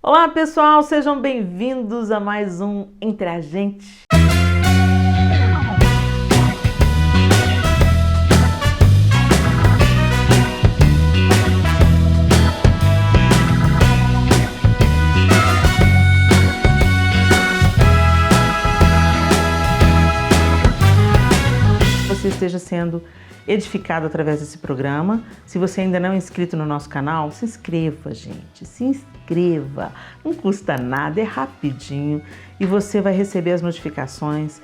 Olá pessoal, sejam bem-vindos a mais um Entre a Gente. Você esteja sendo edificado através desse programa. Se você ainda não é inscrito no nosso canal, se inscreva, gente. Se inscreva. Não custa nada, é rapidinho. E você vai receber as notificações,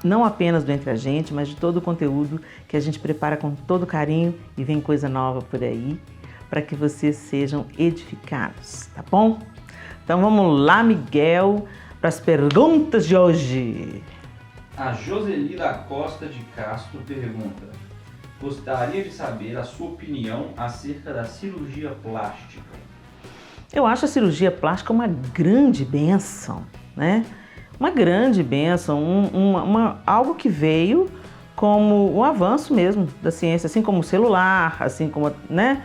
não apenas do Entre a Gente, mas de todo o conteúdo que a gente prepara com todo carinho e vem coisa nova por aí, para que vocês sejam edificados, tá bom? Então vamos lá, Miguel, para as perguntas de hoje. A Joseli da Costa de Castro pergunta: gostaria de saber a sua opinião acerca da cirurgia plástica. Eu acho a cirurgia plástica uma grande bênção, né? Uma grande bênção, algo que veio como um avanço mesmo da ciência, assim como o celular, assim como, né?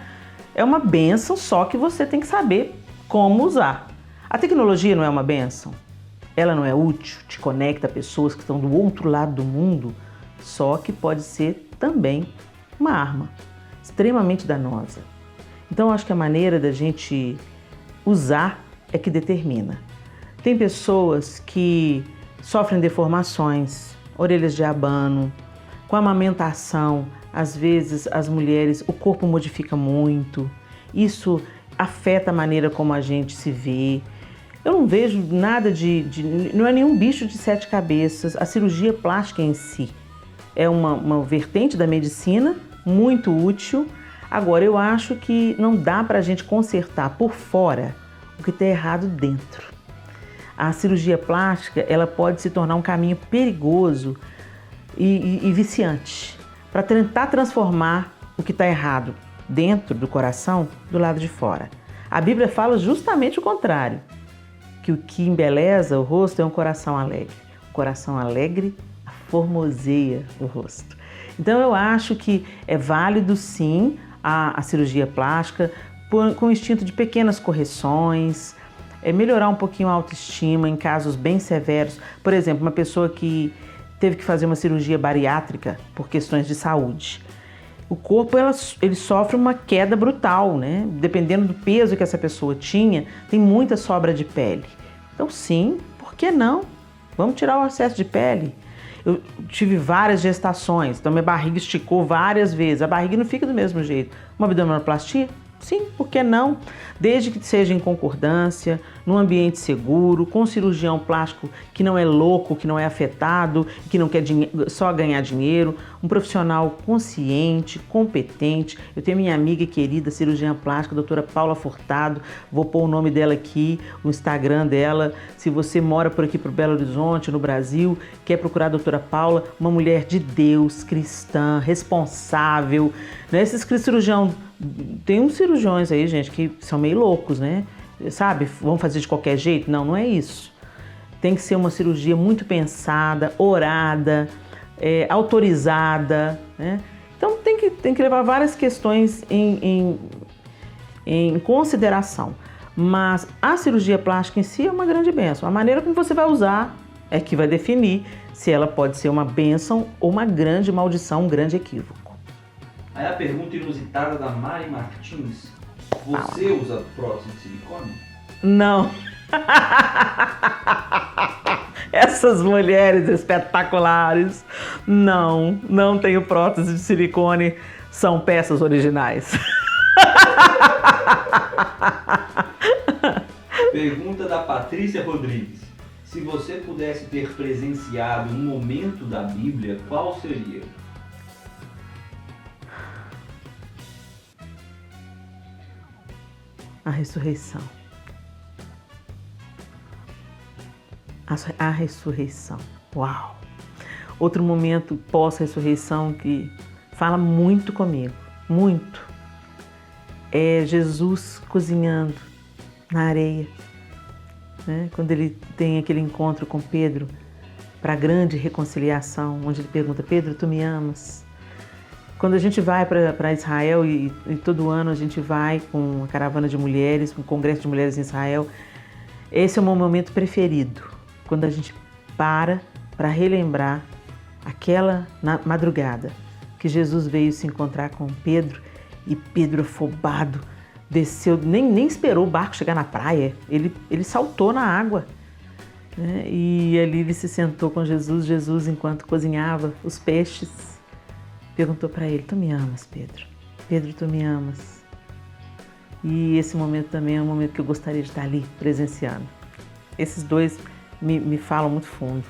É uma bênção, só que você tem que saber como usar. A tecnologia não é uma bênção? Ela não é útil, te conecta a pessoas que estão do outro lado do mundo, só que pode ser também uma arma extremamente danosa. Então, eu acho que a maneira da gente usar é que determina. Tem pessoas que sofrem deformações, orelhas de abano, com a amamentação, às vezes as mulheres, o corpo modifica muito, isso afeta a maneira como a gente se vê. Eu não vejo nada não é nenhum bicho de sete cabeças. A cirurgia plástica em si é uma vertente da medicina muito útil. Agora, eu acho que não dá para a gente consertar por fora o que está errado dentro. A cirurgia plástica, ela pode se tornar um caminho perigoso e viciante para tentar transformar o que está errado dentro do coração do lado de fora. A Bíblia fala justamente o contrário, que o que embeleza o rosto é um coração alegre. O coração alegre formoseia o rosto. Então eu acho que é válido sim a cirurgia plástica com o instinto de pequenas correções, melhorar um pouquinho a autoestima em casos bem severos. Por exemplo, uma pessoa que teve que fazer uma cirurgia bariátrica por questões de saúde. O corpo ele sofre uma queda brutal, né? Dependendo do peso que essa pessoa tinha, tem muita sobra de pele. Então sim, por que não? Vamos tirar o excesso de pele. Eu tive várias gestações, então minha barriga esticou várias vezes. A barriga não fica do mesmo jeito. Uma abdominoplastia? Sim, por que não? Desde que seja em concordância, num ambiente seguro, com um cirurgião plástico que não é louco, que não é afetado, que não quer só ganhar dinheiro, um profissional consciente, competente. Eu tenho minha amiga querida, cirurgiã plástica, doutora Paula Furtado, vou pôr o nome dela aqui, o Instagram dela. Se você mora por aqui, por Belo Horizonte, no Brasil, quer procurar a doutora Paula, uma mulher de Deus, cristã, responsável, né? Esses cirurgião, tem uns cirurgiões aí, gente, que são meio loucos, né? Sabe, vão fazer de qualquer jeito? Não, não é isso. Tem que ser uma cirurgia muito pensada, orada, autorizada, né? Então tem que levar várias questões em consideração. Mas a cirurgia plástica em si é uma grande bênção. A maneira como você vai usar é que vai definir se ela pode ser uma bênção ou uma grande maldição, um grande equívoco. Aí a pergunta inusitada da Mari Martins: você usa prótese de silicone? Não. Essas mulheres espetaculares, não tenho prótese de silicone, são peças originais. Pergunta da Patrícia Rodrigues: se você pudesse ter presenciado um momento da Bíblia, qual seria? A ressurreição. A ressurreição. Uau! Outro momento pós-ressurreição que fala muito comigo, muito, é Jesus cozinhando na areia, né? Quando ele tem aquele encontro com Pedro para a grande reconciliação, onde ele pergunta: Pedro, tu me amas? Quando a gente vai para Israel, e todo ano a gente vai com a caravana de mulheres, com o Congresso de Mulheres em Israel, Esse é o meu momento preferido, quando a gente para relembrar aquela madrugada que Jesus veio se encontrar com Pedro e Pedro, afobado, desceu, nem esperou o barco chegar na praia, ele saltou na água, né? E ali ele se sentou com Jesus. Jesus, enquanto cozinhava os peixes, perguntou para ele: tu me amas, Pedro? Pedro, tu me amas? E esse momento também é um momento que eu gostaria de estar ali presenciando. Esses dois me falam muito fundo.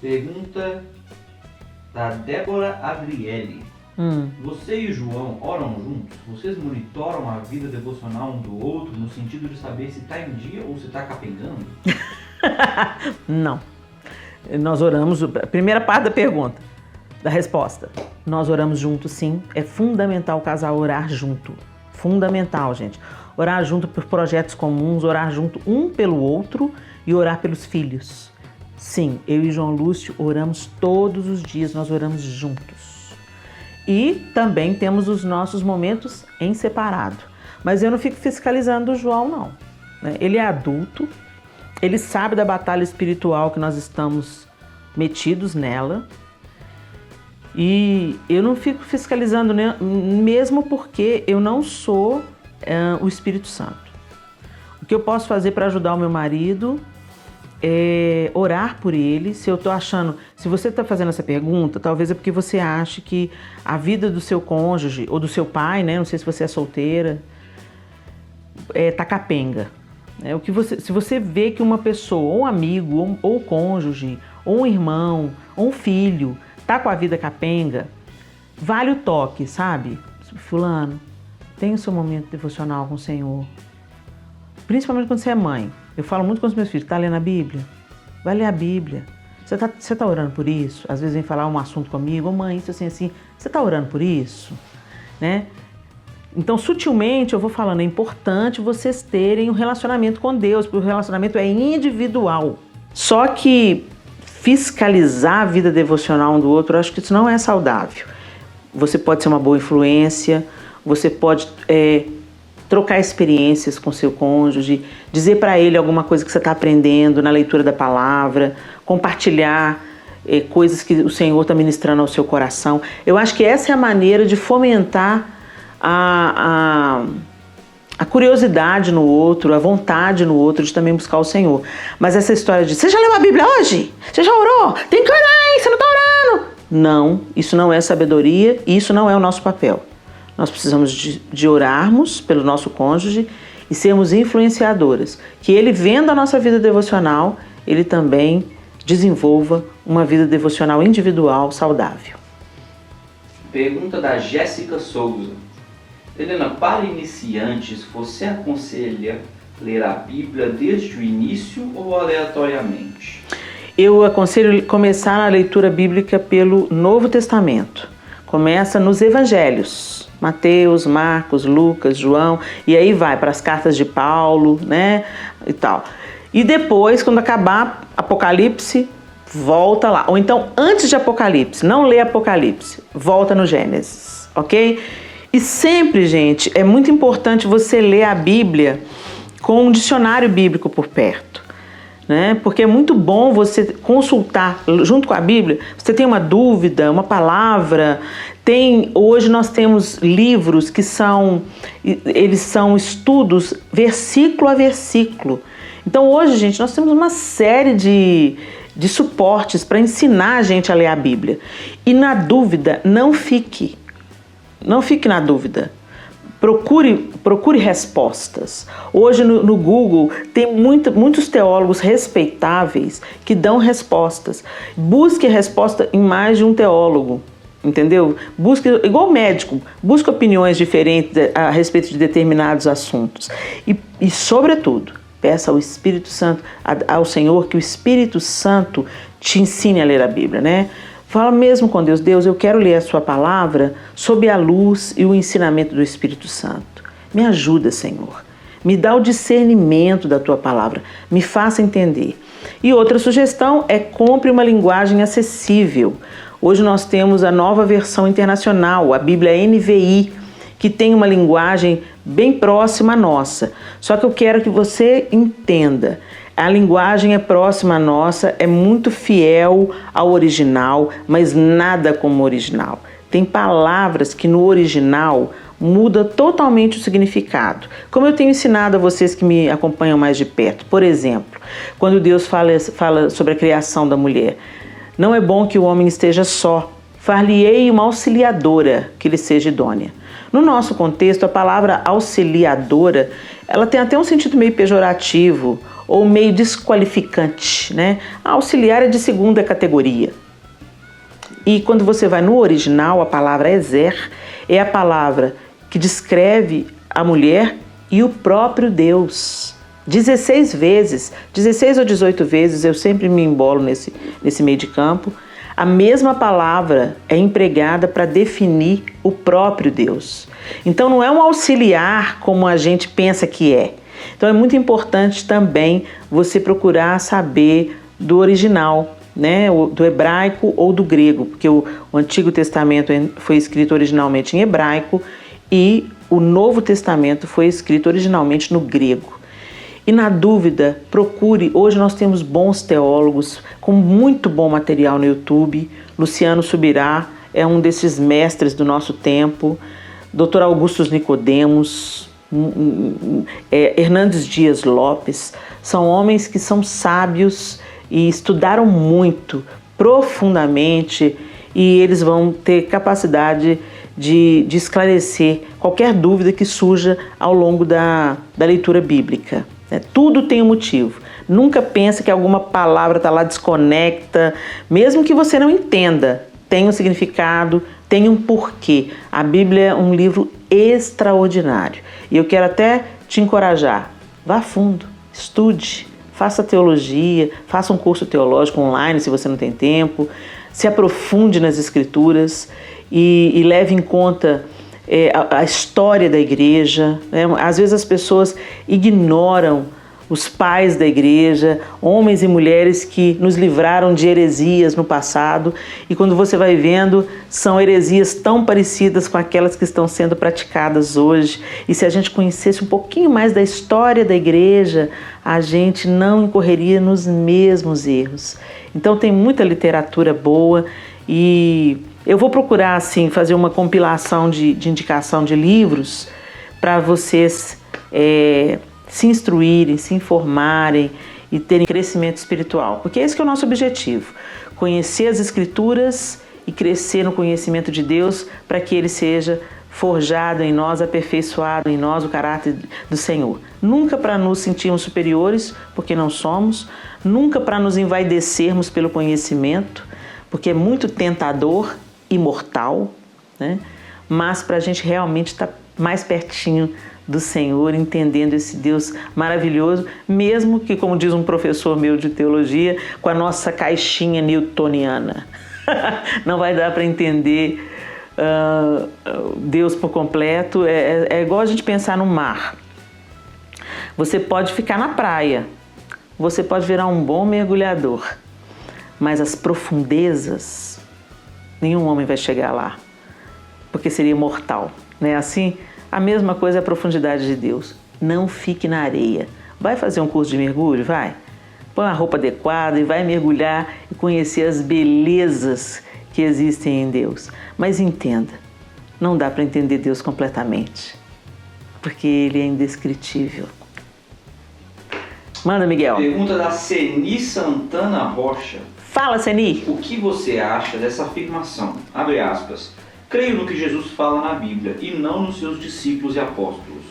Pergunta da Débora Adriele. Você e o João oram juntos? Vocês monitoram a vida devocional um do outro no sentido de saber se está em dia ou se está capengando? Não. Nós oramos, a primeira parte da pergunta, da resposta. Nós oramos juntos, sim. É fundamental o casal orar junto. Fundamental, gente. Orar junto por projetos comuns, orar junto um pelo outro e orar pelos filhos. Sim, eu e João Lúcio oramos todos os dias, nós oramos juntos. E também temos os nossos momentos em separado. Mas eu não fico fiscalizando o João, não. Ele é adulto, ele sabe da batalha espiritual que nós estamos metidos nela. E eu não fico fiscalizando, mesmo porque eu não sou o Espírito Santo. O que eu posso fazer para ajudar o meu marido é orar por ele. Se eu estou achando, se você está fazendo essa pergunta, talvez é porque você acha que a vida do seu cônjuge ou do seu pai, né? Não sei se você é solteira, tá capenga. Se você vê que uma pessoa, ou um amigo, ou cônjuge, ou um irmão, ou um filho, tá com a vida capenga, vale o toque, sabe? Fulano, tem o seu momento devocional com o Senhor. Principalmente quando você é mãe. Eu falo muito com os meus filhos: tá lendo a Bíblia? Vai ler a Bíblia. Você tá orando por isso? Às vezes vem falar um assunto comigo: mãe, isso assim. Você tá orando por isso? Né? Então, sutilmente, eu vou falando, é importante vocês terem um relacionamento com Deus, porque o relacionamento é individual. Só que fiscalizar a vida devocional um do outro, eu acho que isso não é saudável. Você pode ser uma boa influência, você pode trocar experiências com seu cônjuge, dizer para ele alguma coisa que você está aprendendo na leitura da palavra, compartilhar coisas que o Senhor está ministrando ao seu coração. Eu acho que essa é a maneira de fomentar a curiosidade no outro, a vontade no outro de também buscar o Senhor. Mas essa história de: você já leu a Bíblia hoje? Você já orou? Tem que orar, hein? Você não está orando? Não, isso não é sabedoria e isso não é o nosso papel. Nós precisamos de orarmos pelo nosso cônjuge e sermos influenciadoras. Que ele, vendo a nossa vida devocional, ele também desenvolva uma vida devocional individual saudável. Pergunta da Jéssica Souza. Helena, para iniciantes, você aconselha ler a Bíblia desde o início ou aleatoriamente? Eu aconselho começar a leitura bíblica pelo Novo Testamento. Começa nos Evangelhos, Mateus, Marcos, Lucas, João, e aí vai para as cartas de Paulo, né, e tal. E depois, quando acabar Apocalipse, volta lá. Ou então, antes de Apocalipse, não lê Apocalipse, volta no Gênesis, ok? E sempre, gente, é muito importante você ler a Bíblia com um dicionário bíblico por perto, né? Porque é muito bom você consultar junto com a Bíblia. Você tem uma dúvida, uma palavra. Hoje nós temos livros que eles são estudos versículo a versículo. Então hoje, gente, nós temos uma série de suportes para ensinar a gente a ler a Bíblia. E na dúvida, não fique na dúvida. Procure respostas. Hoje no Google tem muitos teólogos respeitáveis que dão respostas. Busque a resposta em mais de um teólogo, entendeu? Busque, igual médico, busque opiniões diferentes a respeito de determinados assuntos. E sobretudo, peça ao Espírito Santo, ao Senhor, que o Espírito Santo te ensine a ler a Bíblia, né? Fala mesmo com Deus: Deus, eu quero ler a sua palavra sob a luz e o ensinamento do Espírito Santo. Me ajuda, Senhor. Me dá o discernimento da tua palavra. Me faça entender. E outra sugestão é: compre uma linguagem acessível. Hoje nós temos a nova versão internacional, a Bíblia NVI, que tem uma linguagem bem próxima à nossa. Só que eu quero que você entenda, a linguagem é próxima à nossa, é muito fiel ao original, mas nada como o original. Tem palavras que no original muda totalmente o significado. Como eu tenho ensinado a vocês que me acompanham mais de perto. Por exemplo, quando Deus fala sobre a criação da mulher, não é bom que o homem esteja só, far-lhe-ei uma auxiliadora que lhe seja idônea. No nosso contexto, a palavra auxiliadora, ela tem até um sentido meio pejorativo ou meio desqualificante, né? A auxiliar é de segunda categoria. E quando você vai no original, a palavra ezer é a palavra que descreve a mulher e o próprio Deus. 16 vezes, 16 ou 18 vezes, eu sempre me embolo nesse meio de campo, a mesma palavra é empregada para definir o próprio Deus. Então não é um auxiliar como a gente pensa que é. Então é muito importante também você procurar saber do original, né, do hebraico ou do grego, porque o Antigo Testamento foi escrito originalmente em hebraico e o Novo Testamento foi escrito originalmente no grego. E na dúvida, procure, hoje nós temos bons teólogos com muito bom material no YouTube. Luciano Subirá é um desses mestres do nosso tempo, Dr. Augustus Nicodemos, Hernandes Dias Lopes, são homens que são sábios e estudaram muito, profundamente, e eles vão ter capacidade de esclarecer qualquer dúvida que surja ao longo da leitura bíblica. Tudo tem um motivo. Nunca pense que alguma palavra está lá desconecta, mesmo que você não entenda, tem um significado, tem um porquê. A Bíblia é um livro extraordinário. E eu quero até te encorajar, vá a fundo, estude, faça teologia, faça um curso teológico online se você não tem tempo, se aprofunde nas escrituras e leve em conta a história da igreja, né? Às vezes as pessoas ignoram os pais da igreja, homens e mulheres que nos livraram de heresias no passado, e quando você vai vendo, são heresias tão parecidas com aquelas que estão sendo praticadas hoje. E se a gente conhecesse um pouquinho mais da história da igreja, a gente não incorreria nos mesmos erros. Então tem muita literatura boa e eu vou procurar assim fazer uma compilação de indicação de livros para vocês se instruírem, se informarem e terem crescimento espiritual, porque esse que é o nosso objetivo, conhecer as Escrituras e crescer no conhecimento de Deus para que Ele seja forjado em nós, aperfeiçoado em nós o caráter do Senhor. Nunca para nos sentirmos superiores, porque não somos, nunca para nos envaidecermos pelo conhecimento, porque é muito tentador e mortal, né? Mas para a gente realmente estar mais pertinho do Senhor, entendendo esse Deus maravilhoso, mesmo que, como diz um professor meu de teologia, com a nossa caixinha newtoniana. Não vai dar para entender Deus por completo. É igual a gente pensar no mar. Você pode ficar na praia, você pode virar um bom mergulhador, mas as profundezas, nenhum homem vai chegar lá, porque seria mortal, não é assim? A mesma coisa é a profundidade de Deus. Não fique na areia. Vai fazer um curso de mergulho? Vai. Põe a roupa adequada e vai mergulhar e conhecer as belezas que existem em Deus. Mas entenda, não dá para entender Deus completamente, porque Ele é indescritível. Manda, Miguel. Pergunta da Ceni Santana Rocha. Fala, Ceni. O que você acha dessa afirmação? Abre aspas. Creio no que Jesus fala na Bíblia e não nos seus discípulos e apóstolos.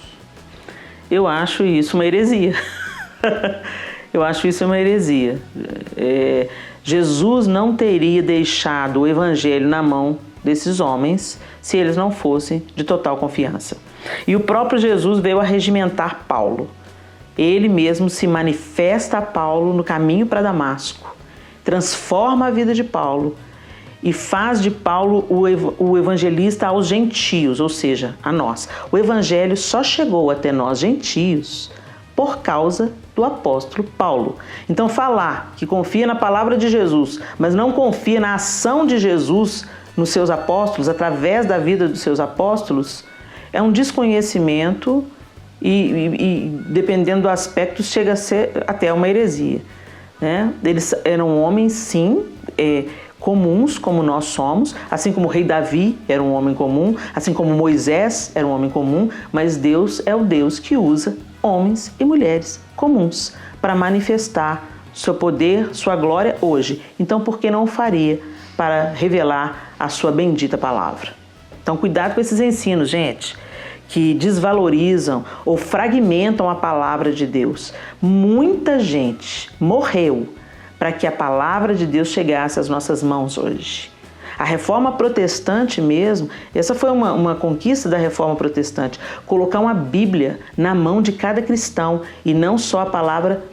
Eu acho isso uma heresia. Eu acho isso uma heresia. Jesus não teria deixado o evangelho na mão desses homens se eles não fossem de total confiança. E o próprio Jesus veio a regimentar Paulo. Ele mesmo se manifesta a Paulo no caminho para Damasco, transforma a vida de Paulo e faz de Paulo o evangelista aos gentios, ou seja, a nós. O evangelho só chegou até nós, gentios, por causa do apóstolo Paulo. Então, falar que confia na palavra de Jesus, mas não confia na ação de Jesus nos seus apóstolos, através da vida dos seus apóstolos, é um desconhecimento e dependendo do aspecto, chega a ser até uma heresia, né? Eles eram homens, sim, comuns, como nós somos, assim como o rei Davi era um homem comum, assim como Moisés era um homem comum, mas Deus é o Deus que usa homens e mulheres comuns para manifestar seu poder, sua glória hoje. Então, por que não o faria para revelar a sua bendita palavra? Então, cuidado com esses ensinos, gente, que desvalorizam ou fragmentam a palavra de Deus. Muita gente morreu para que a palavra de Deus chegasse às nossas mãos hoje. A reforma protestante mesmo, essa foi uma conquista da reforma protestante, colocar uma Bíblia na mão de cada cristão e não só a palavra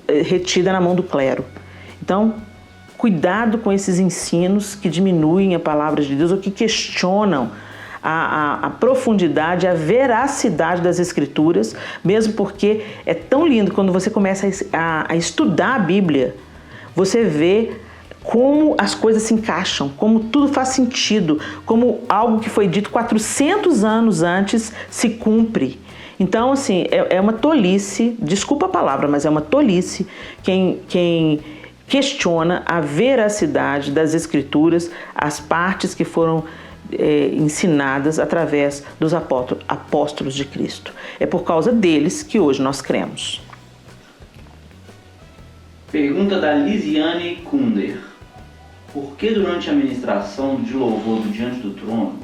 retida na mão do clero. Então, cuidado com esses ensinos que diminuem a palavra de Deus ou que questionam a profundidade, a veracidade das Escrituras, mesmo porque é tão lindo quando você começa a estudar a Bíblia, você vê como as coisas se encaixam, como tudo faz sentido, como algo que foi dito 400 anos antes se cumpre. Então, assim, é uma tolice, desculpa a palavra, mas é uma tolice quem questiona a veracidade das Escrituras, as partes que foram ensinadas através dos apóstolos de Cristo. É por causa deles que hoje nós cremos. Pergunta da Lisiane Kunder. Por que durante a ministração de louvor do Diante do Trono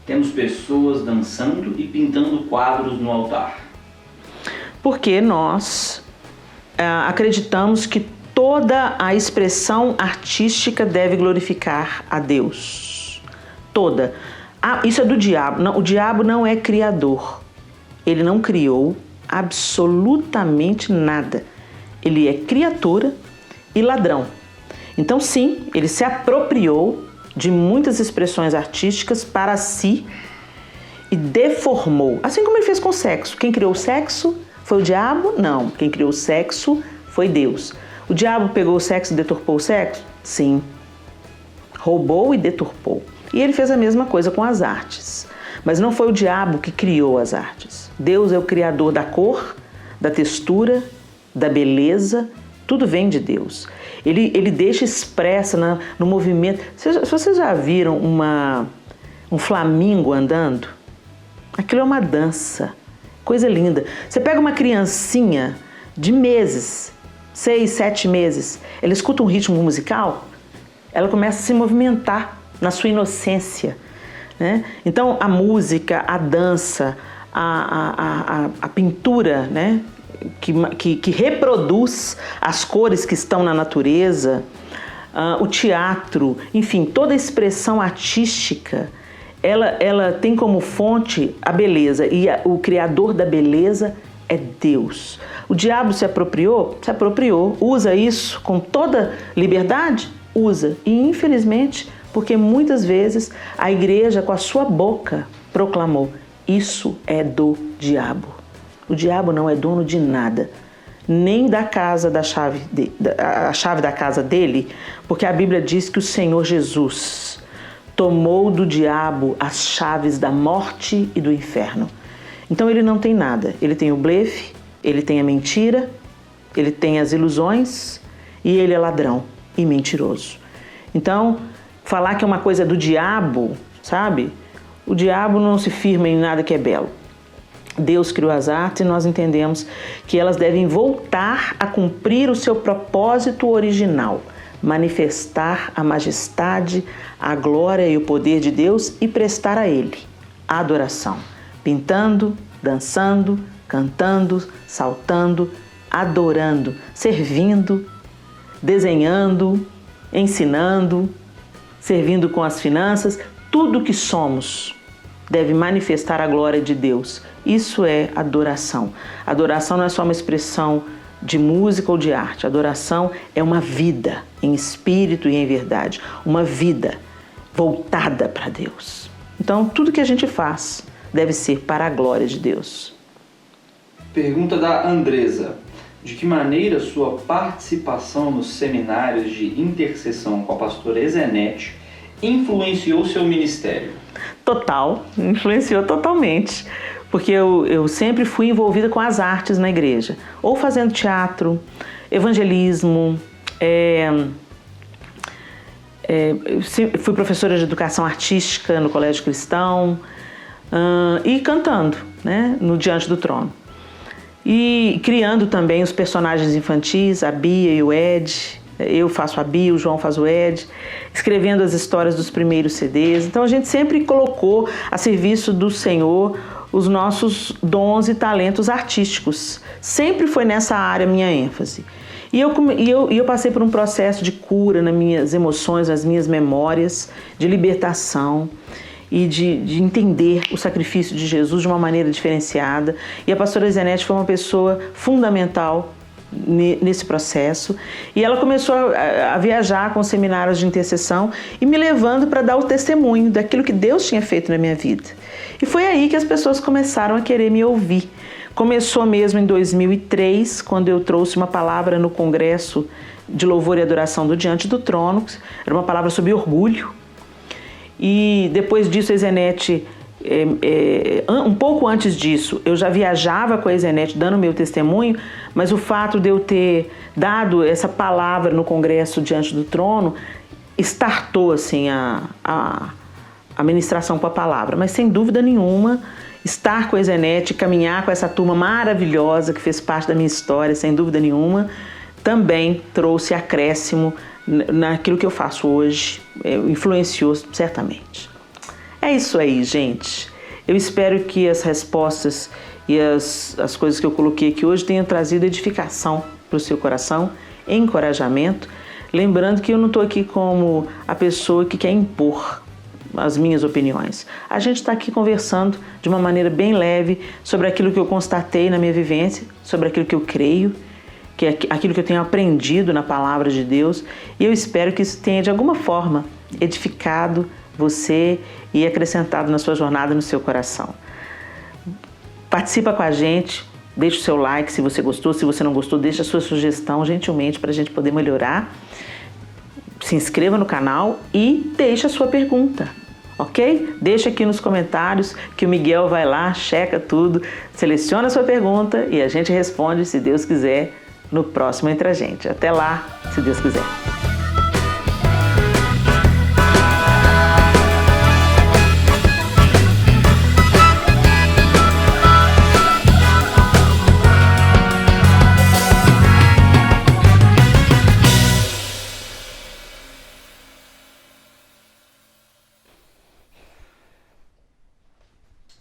temos pessoas dançando e pintando quadros no altar? Porque nós acreditamos que toda a expressão artística deve glorificar a Deus. Toda. Isso é do diabo. Não, o diabo não é criador. Ele não criou absolutamente nada. Ele é criatura e ladrão. Então, sim, ele se apropriou de muitas expressões artísticas para si e deformou. Assim como ele fez com o sexo. Quem criou o sexo foi o diabo? Não. Quem criou o sexo foi Deus. O diabo pegou o sexo e deturpou o sexo? Sim. Roubou e deturpou. E ele fez a mesma coisa com as artes. Mas não foi o diabo que criou as artes. Deus é o criador da cor, da textura, da beleza, tudo vem de Deus. Ele deixa expressa no movimento. Vocês já viram um flamingo andando? Aquilo é uma dança, coisa linda. Você pega uma criancinha de meses, 6, 7 meses, ela escuta um ritmo musical, ela começa a se movimentar na sua inocência, né? Então a música, a dança, a pintura, né? Que reproduz as cores que estão na natureza, o teatro, enfim, toda expressão artística, ela tem como fonte a beleza, e o criador da beleza é Deus. O diabo se apropriou, usa isso com toda liberdade, usa, e infelizmente, porque muitas vezes a igreja com a sua boca proclamou, isso é do diabo. O diabo não é dono de nada, nem da casa a chave da casa dele, porque a Bíblia diz que o Senhor Jesus tomou do diabo as chaves da morte e do inferno. Então ele não tem nada, ele tem o blefe, ele tem a mentira, ele tem as ilusões e ele é ladrão e mentiroso. Então, falar que é uma coisa do diabo, sabe? O diabo não se firma em nada que é belo. Deus criou as artes e nós entendemos que elas devem voltar a cumprir o seu propósito original, manifestar a majestade, a glória e o poder de Deus e prestar a Ele a adoração, pintando, dançando, cantando, saltando, adorando, servindo, desenhando, ensinando, servindo com as finanças, tudo que somos deve manifestar a glória de Deus. Isso é adoração. Adoração não é só uma expressão de música ou de arte. Adoração é uma vida em espírito e em verdade. Uma vida voltada para Deus. Então, tudo que a gente faz deve ser para a glória de Deus. Pergunta da Andresa. De que maneira sua participação nos seminários de intercessão com a pastora Ezenete influenciou seu ministério? Total, influenciou totalmente. Porque eu sempre fui envolvida com as artes na igreja. Ou fazendo teatro, evangelismo, fui professora de educação artística no Colégio Cristão e cantando, né, no Diante do Trono. E criando também os personagens infantis, a Bia e o Ed. Eu faço a Bia, o João faz o Ed. Escrevendo as histórias dos primeiros CDs. Então a gente sempre colocou a serviço do Senhor os nossos dons e talentos artísticos. Sempre foi nessa área a minha ênfase. E eu passei por um processo de cura nas minhas emoções, nas minhas memórias, de libertação e de entender o sacrifício de Jesus de uma maneira diferenciada. E a pastora Zenete foi uma pessoa fundamental nesse processo. E ela começou a viajar com seminários de intercessão e me levando para dar o testemunho daquilo que Deus tinha feito na minha vida. E foi aí que as pessoas começaram a querer me ouvir. Começou mesmo em 2003, quando eu trouxe uma palavra no Congresso de Louvor e Adoração do Diante do Trono. Era uma palavra sobre orgulho. E depois disso, a Ezenete, um pouco antes disso, eu já viajava com a Ezenete dando meu testemunho, mas o fato de eu ter dado essa palavra no Congresso Diante do Trono startou assim, a ministração com a palavra. Mas sem dúvida nenhuma, estar com a Ezenete, caminhar com essa turma maravilhosa que fez parte da minha história, sem dúvida nenhuma, também trouxe acréscimo naquilo que eu faço hoje, influenciou certamente. É isso aí, gente. Eu espero que as respostas e as coisas que eu coloquei aqui hoje tenham trazido edificação para o seu coração, encorajamento. Lembrando que eu não estou aqui como a pessoa que quer impor as minhas opiniões. A gente está aqui conversando de uma maneira bem leve sobre aquilo que eu constatei na minha vivência, sobre aquilo que eu creio, que é aquilo que eu tenho aprendido na palavra de Deus, e eu espero que isso tenha de alguma forma edificado você e acrescentado na sua jornada, no seu coração. Participa com a gente, deixa o seu like se você gostou, se você não gostou, deixa a sua sugestão gentilmente para a gente poder melhorar. Se inscreva no canal e deixa a sua pergunta, ok? Deixa aqui nos comentários que o Miguel vai lá, checa tudo, seleciona a sua pergunta e a gente responde, se Deus quiser, no próximo Entre a Gente. Até lá, se Deus quiser.